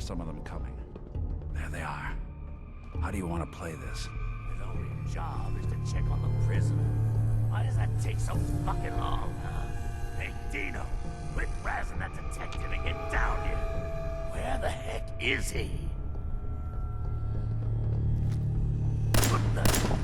some of them coming. There they are. How do you want to play this? His only job is to check on the prisoner. Why does that take so fucking long, huh? Hey, Dino, quit razzing that detective and get down here. Where the heck is he? What the...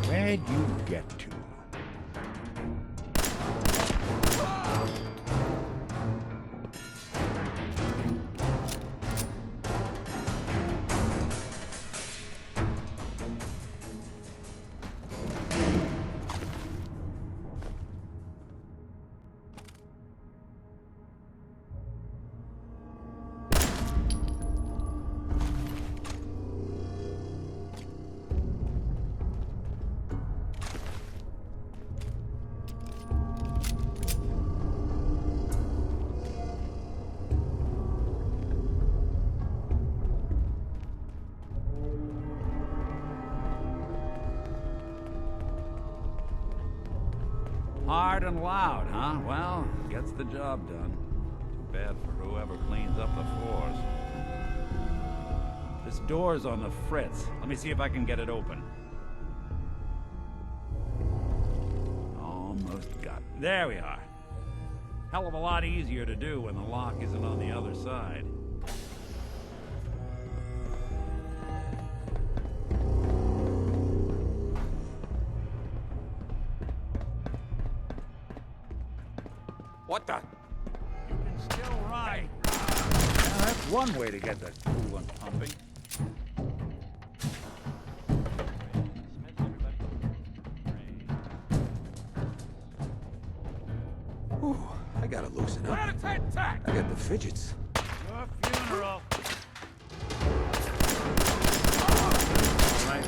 Where'd you get to? Hard and loud, huh? Well, gets the job done. Too bad for whoever cleans up the floors. This door's on the fritz. Let me see if I can get it open. Almost got it. There we are. Hell of a lot easier to do when the lock isn't on the other side. What the? You can still ride. Now, that's one way to get the coolant pumping. Ooh, I gotta loosen up. I got the fidgets. Your funeral. Right.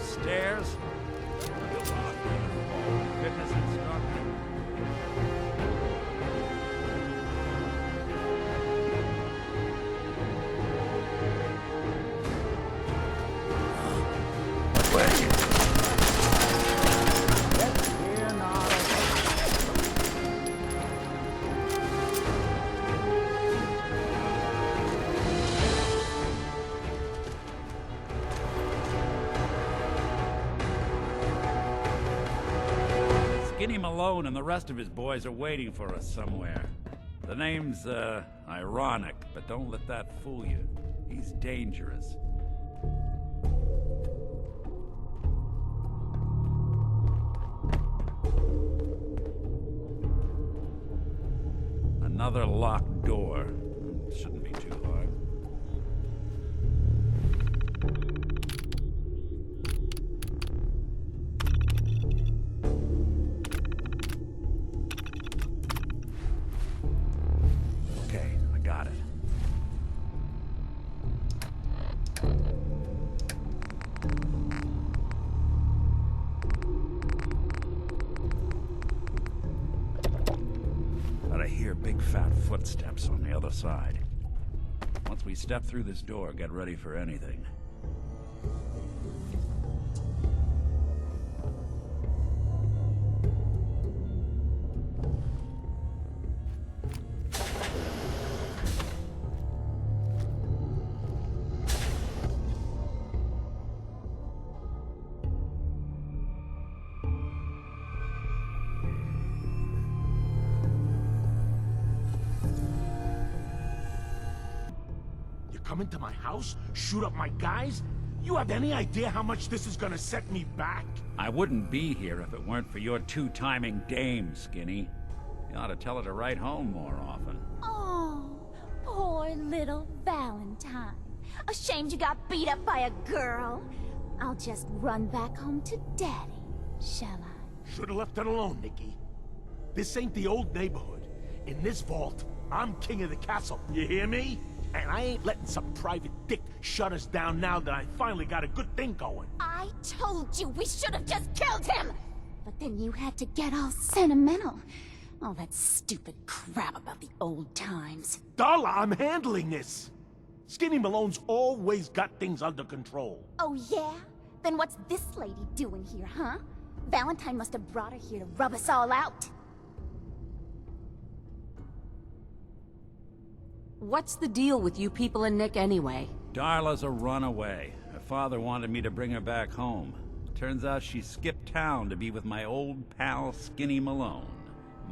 Stairs. Fitness instructor. Skinny Malone and the rest of his boys are waiting for us somewhere. The name's, ironic, but don't let that fool you. He's dangerous. Another locked door. Shouldn't be too hard. Okay, I got it. I hear big fat footsteps on the other side. Once we step through this door, get ready for anything. Come into my house, shoot up my guys? You have any idea how much this is gonna set me back? I wouldn't be here if it weren't for your two-timing dame, Skinny. You ought to tell her to write home more often. Oh, poor little Valentine. Ashamed you got beat up by a girl? I'll just run back home to Daddy, shall I? Should've left it alone, Nikki. This ain't the old neighborhood. In this vault, I'm king of the castle, you hear me? And I ain't letting some private dick shut us down now that I finally got a good thing going. I told you we should have just killed him! But then you had to get all sentimental. All that stupid crap about the old times. Darla, I'm handling this! Skinny Malone's always got things under control. Oh yeah? Then what's this lady doing here, huh? Valentine must have brought her here to rub us all out. What's the deal with you people and Nick anyway? Darla's a runaway. Her father wanted me to bring her back home. Turns out she skipped town to be with my old pal Skinny Malone,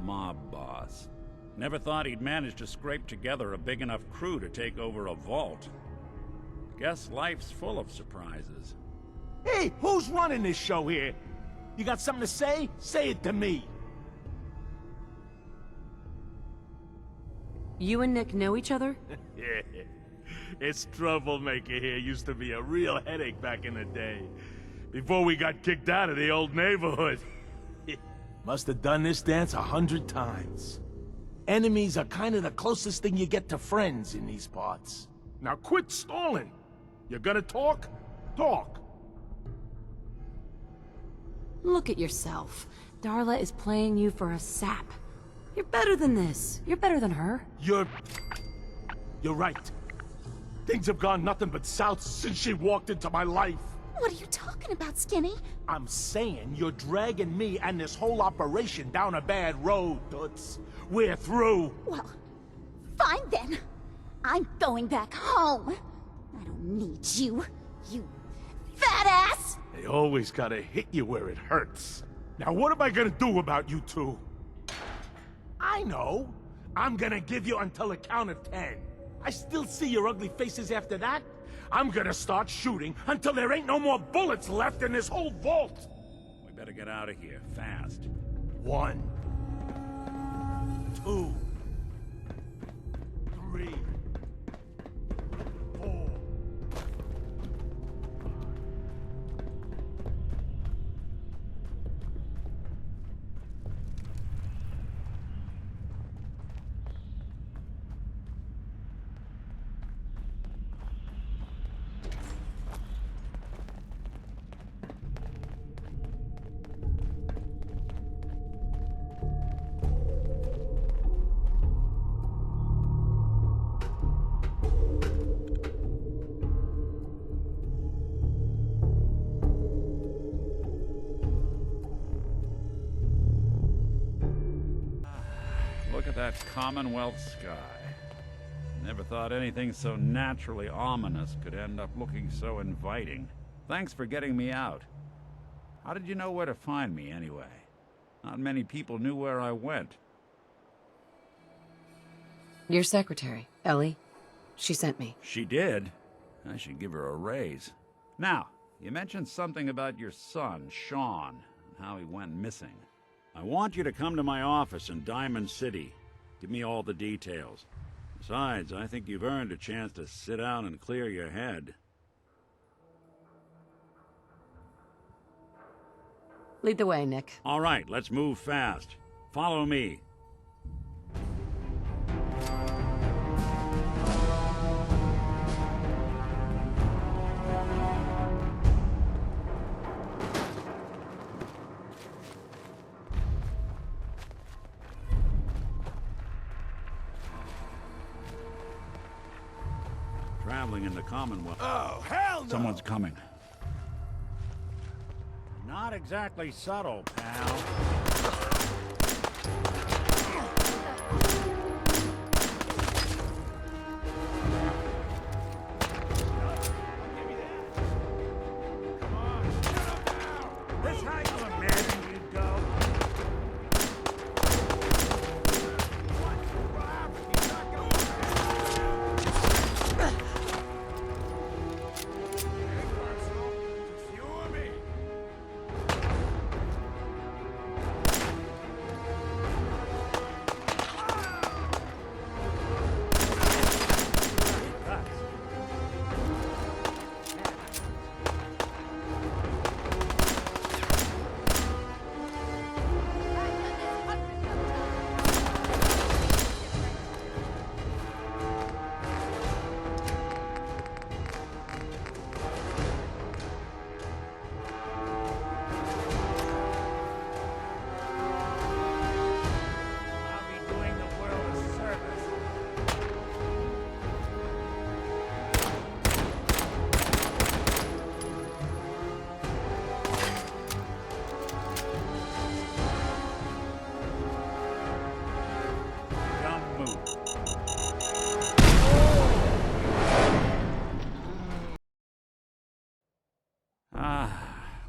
mob boss. Never thought he'd manage to scrape together a big enough crew to take over a vault. Guess life's full of surprises. Hey, who's running this show here? You got something to say? Say it to me. You and Nick know each other? Yeah. This troublemaker here used to be a real headache back in the day. Before we got kicked out of the old neighborhood. Must have done this dance 100 times. Enemies are kind of the closest thing you get to friends in these parts. Now quit stalling. You're gonna talk? Talk. Look at yourself. Darla is playing you for a sap. You're better than this. You're better than her. You're right. Things have gone nothing but south since she walked into my life. What are you talking about, Skinny? I'm saying you're dragging me and this whole operation down a bad road, Toots. We're through. Well, fine then. I'm going back home. I don't need you, you fat ass! They always gotta hit you where it hurts. Now what am I gonna do about you two? I know. I'm gonna give you until the count of 10. I still see your ugly faces after that. I'm gonna start shooting until there ain't no more bullets left in this whole vault. We better get out of here, fast. 1, 2, 3, 4. Look at that Commonwealth sky. Never thought anything so naturally ominous could end up looking so inviting. Thanks for getting me out. How did you know where to find me, anyway? Not many people knew where I went. Your secretary, Ellie. She sent me. She did? I should give her a raise. Now, you mentioned something about your son, Sean, and how he went missing. I want you to come to my office in Diamond City. Give me all the details. Besides, I think you've earned a chance to sit down and clear your head. Lead the way, Nick. All right, let's move fast. Follow me. Traveling in the Commonwealth. Oh, hell no! Someone's coming. Not exactly subtle, pal. This how you imagine you'd go? I'll be doing the world a service. Dumb move.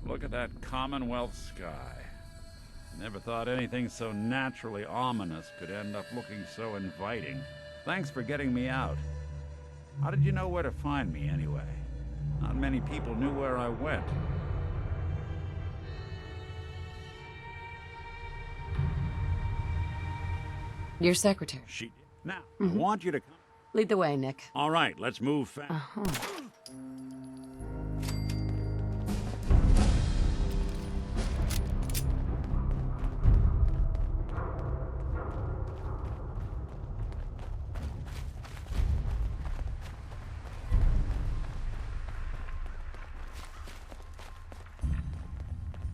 Look at that Commonwealth sky. Never thought anything so naturally ominous could end up looking so inviting. Thanks for getting me out. How did you know where to find me, anyway? Not many people knew where I went. Your secretary. She did. Now, I want you to come. Lead the way, Nick. All right, let's move fast.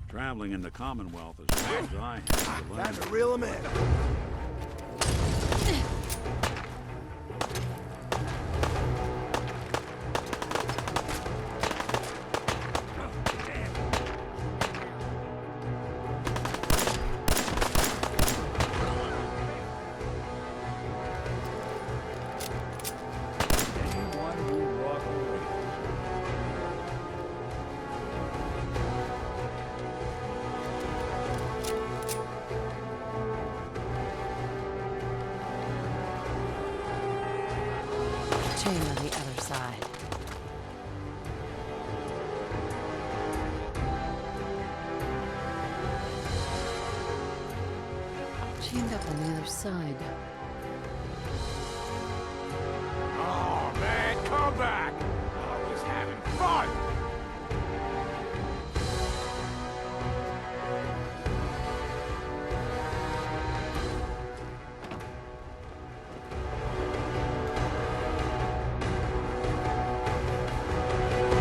Traveling in the Commonwealth as far as I have to learn. Time to reel him in. Anyone who walk away. Chain on the other side. Chained up on the other side. Oh, man, come back! I was having fun!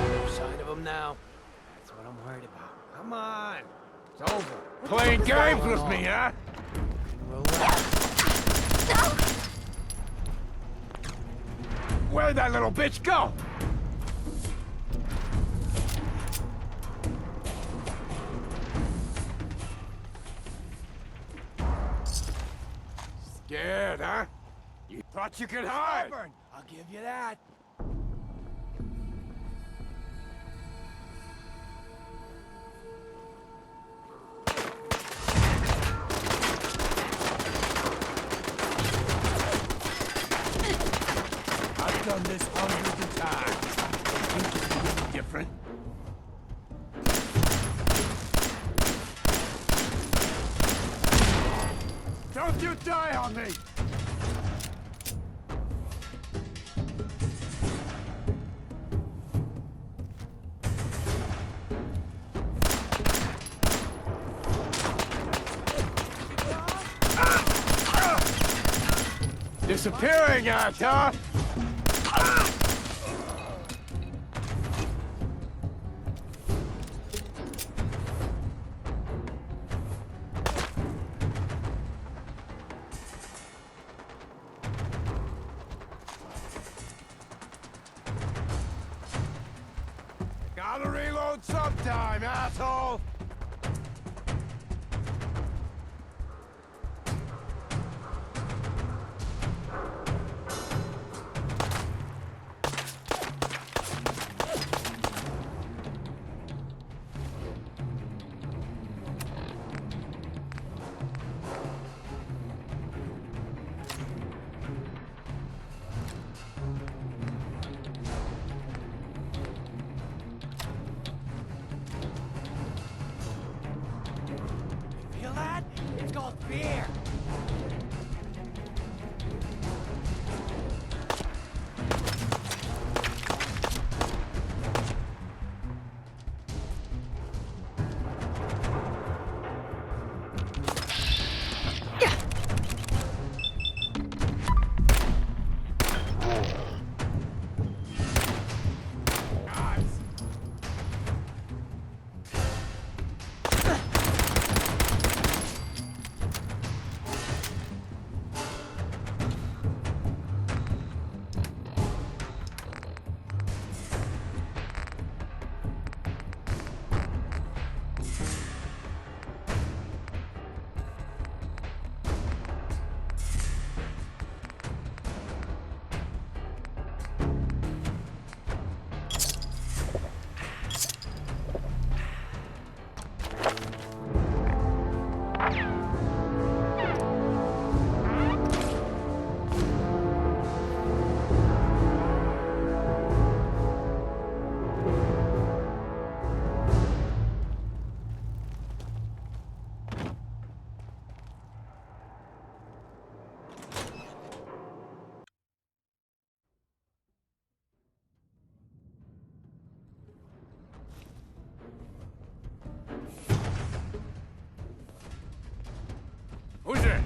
No sign of him now. That's what I'm worried about. Come on! It's over. Playing games with me, huh? Relax. Where'd that little bitch go? Scared, huh? You thought you could hide? I'll give you that. I've done this hundreds of times. Think it's any different? Don't you die on me! Disappearing act, huh? Sometime, asshole! Feel that? It's called fear. Who's there?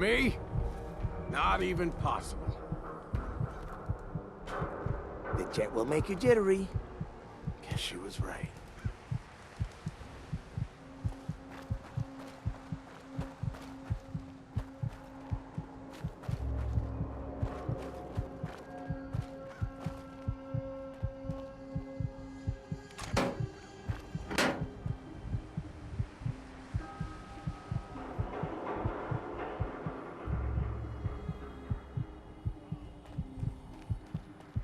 Me? Not even possible. The jet will make you jittery. Guess she was right.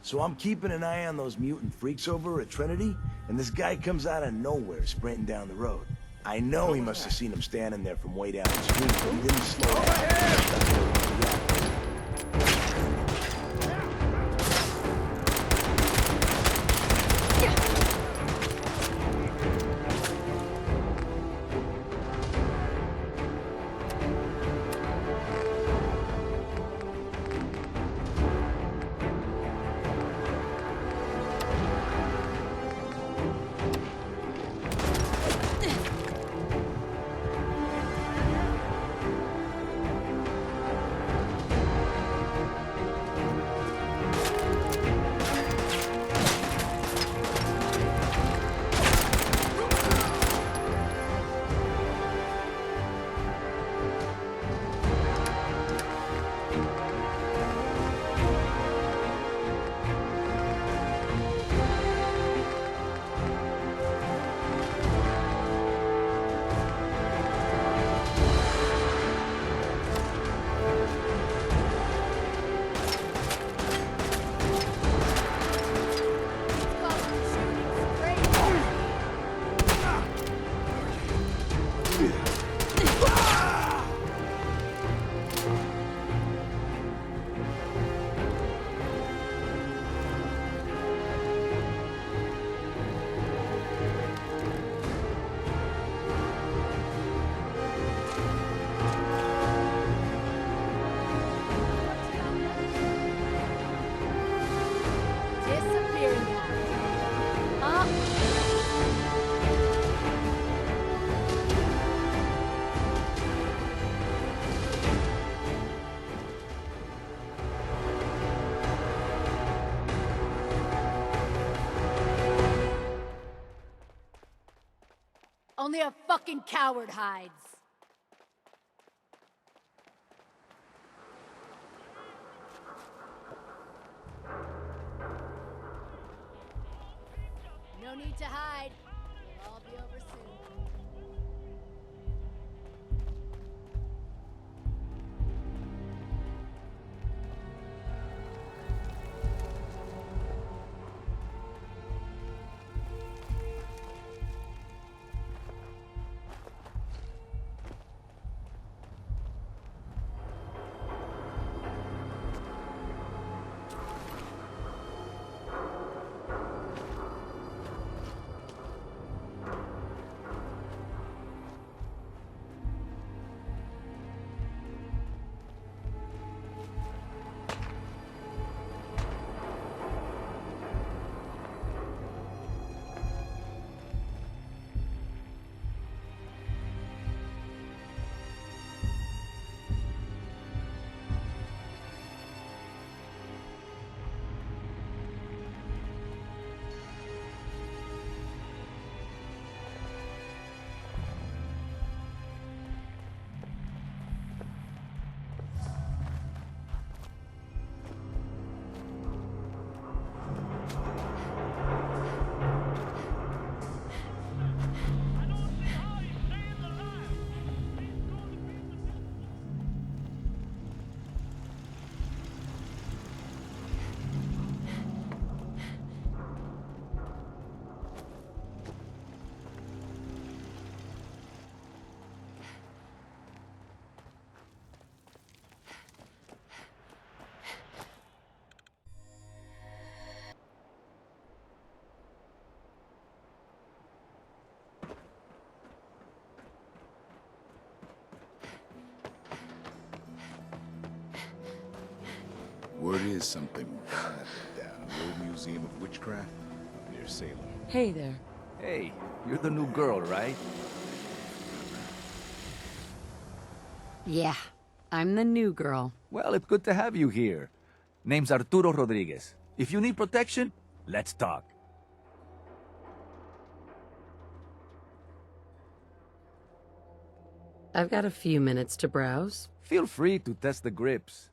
So I'm keeping an eye on those mutant freaks over at Trinity, and this guy comes out of nowhere sprinting down the road. I know he must have seen him standing there from way down the street, but he didn't slow down. Only a fucking coward hides. No need to hide. It'll all be over soon. Word is something bad down the old Museum of Witchcraft up near Salem. Hey there. Hey, you're the new girl, right? Yeah. I'm the new girl. Well, it's good to have you here. Name's Arturo Rodriguez. If you need protection, let's talk. I've got a few minutes to browse. Feel free to test the grips.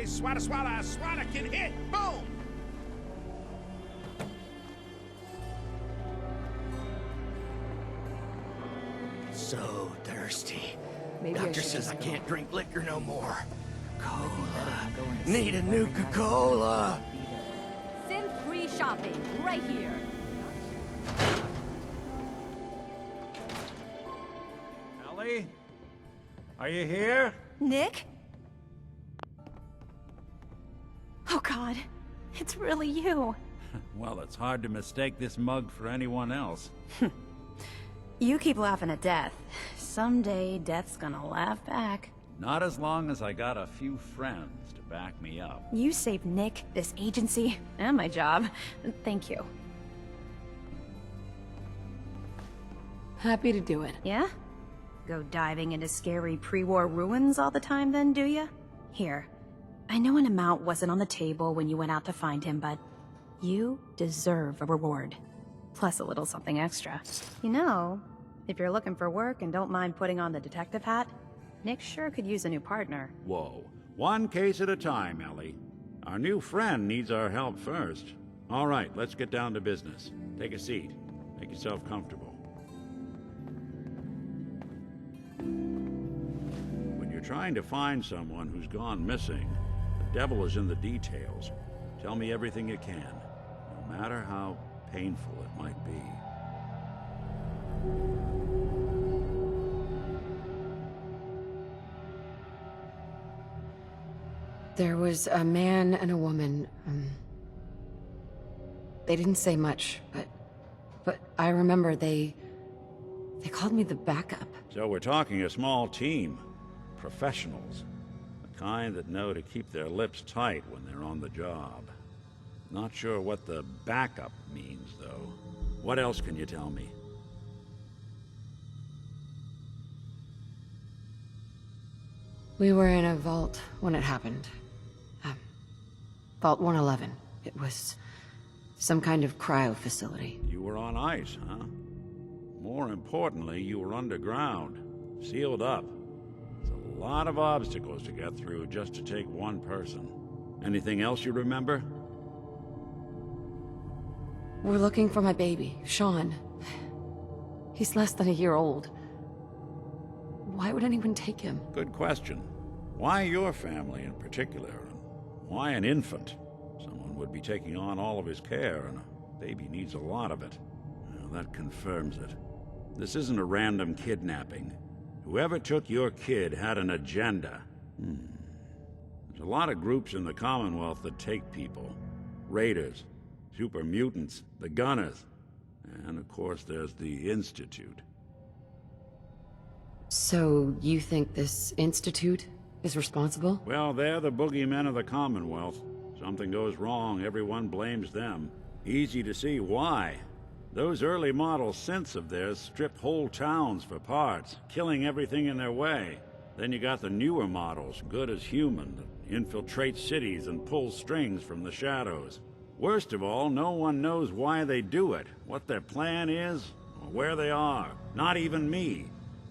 Swada, swada, swada can hit! Boom! So thirsty. Maybe Doctor says I can't drink liquor no more. Cola. Need a Nuka-Cola. Sin-free shopping, right here. Ellie? Are you here? Nick? Oh God, it's really you. Well, it's hard to mistake this mug for anyone else. You keep laughing at death. Someday, death's gonna laugh back. Not as long as I got a few friends to back me up. You saved Nick, this agency, and my job. Thank you. Happy to do it. Yeah? Go diving into scary pre-war ruins all the time then, do ya? Here. I know an amount wasn't on the table when you went out to find him, but you deserve a reward. Plus a little something extra. You know, if you're looking for work and don't mind putting on the detective hat, Nick sure could use a new partner. Whoa. One case at a time, Ellie. Our new friend needs our help first. All right, let's get down to business. Take a seat. Make yourself comfortable. When you're trying to find someone who's gone missing, the devil is in the details. Tell me everything you can, no matter how painful it might be. There was a man and a woman. They didn't say much, but I remember they called me the backup. So we're talking a small team. Professionals. The kind that know to keep their lips tight when they're on the job. Not sure what the backup means, though. What else can you tell me? We were in a vault when it happened. Vault 111. It was some kind of cryo facility. You were on ice, huh? More importantly, you were underground, sealed up. It's a lot of obstacles to get through just to take one person. Anything else you remember? We're looking for my baby, Sean. He's less than a year old. Why would anyone take him? Good question. Why your family in particular? Why an infant? Someone would be taking on all of his care, and a baby needs a lot of it. Well, that confirms it. This isn't a random kidnapping. Whoever took your kid had an agenda. There's a lot of groups in the Commonwealth that take people. Raiders, super mutants, the Gunners, and of course there's the Institute. So, you think this Institute is responsible? Well, they're the boogeymen of the Commonwealth. Something goes wrong, everyone blames them. Easy to see why. Those early model synths of theirs stripped whole towns for parts, killing everything in their way. Then you got the newer models, good as human, that infiltrate cities and pull strings from the shadows. Worst of all, no one knows why they do it, what their plan is, or where they are. Not even me.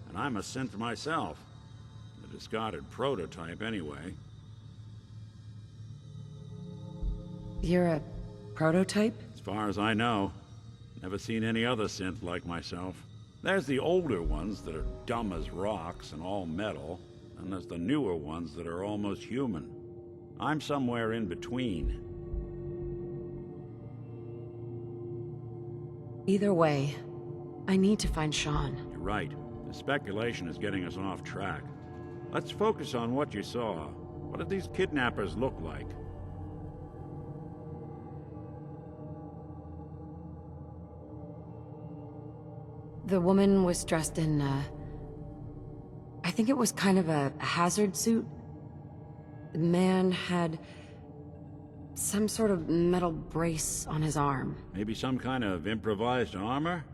And I'm a synth myself. A discarded prototype, anyway. You're a prototype? As far as I know. Never seen any other synth like myself. There's the older ones that are dumb as rocks and all metal, and there's the newer ones that are almost human. I'm somewhere in between. Either way, I need to find Sean. You're right. The speculation is getting us off track. Let's focus on what you saw. What did these kidnappers look like? The woman was dressed in, I think it was kind of a hazard suit. The man had some sort of metal brace on his arm. Maybe some kind of improvised armor?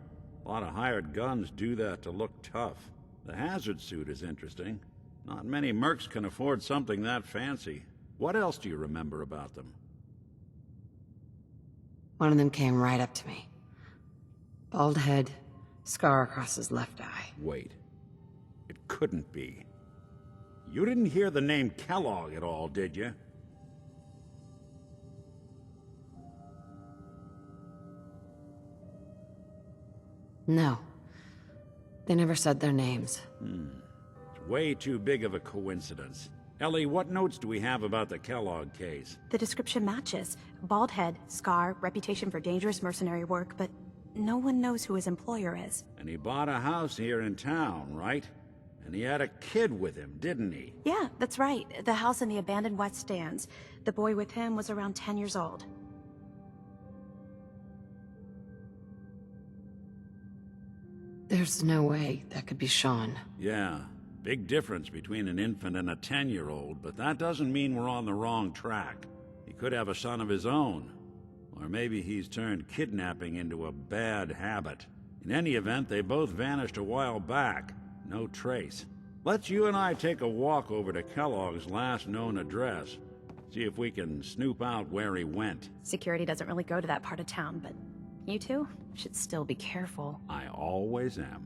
A lot of hired guns do that to look tough. The hazard suit is interesting. Not many mercs can afford something that fancy. What else do you remember about them? One of them came right up to me. Bald head, scar across his left eye. Wait. It couldn't be. You didn't hear the name Kellogg at all, did you? No. They never said their names. It's way too big of a coincidence. Ellie, what notes do we have about the Kellogg case? The description matches. Bald head, scar, reputation for dangerous mercenary work, but no one knows who his employer is. And he bought a house here in town, right? And he had a kid with him, didn't he? Yeah, that's right. The house in the abandoned West Stands. The boy with him was around 10 years old. There's no way that could be Sean. Yeah. Big difference between an infant and a 10-year-old, but that doesn't mean we're on the wrong track. He could have a son of his own. Or maybe he's turned kidnapping into a bad habit. In any event, they both vanished a while back. No trace. Let's you and I take a walk over to Kellogg's last known address. See if we can snoop out where he went. Security doesn't really go to that part of town, but you two should still be careful. I always am.